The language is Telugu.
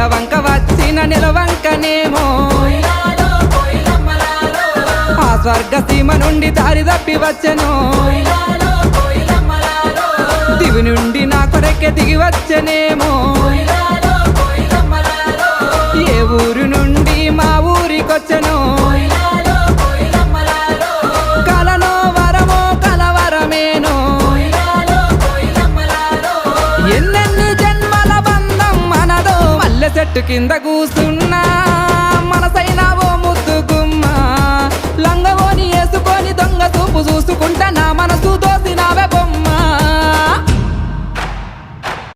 నిలవంక వచ్చిన నిలవంకనేమో ఆ స్వర్గ సీమ నుండి దారి తప్పి వచ్చెను దివి నుండి నా కొరకే దిగి వచ్చెనేమో ఏ ఊరు నుండి మా ఊరికొచ్చెను కలలో వరమో కలవరమేనో ఎన్నెన్ని జన్మల బంధం మనదో మల్లె చెట్టు కింద కూసున్నా మనసైనా ఓ ముద్దు గుమ్మ లంగవోని వేసుకొని దొంగ చూపు చూసుకుంటా నా మనసు దోసి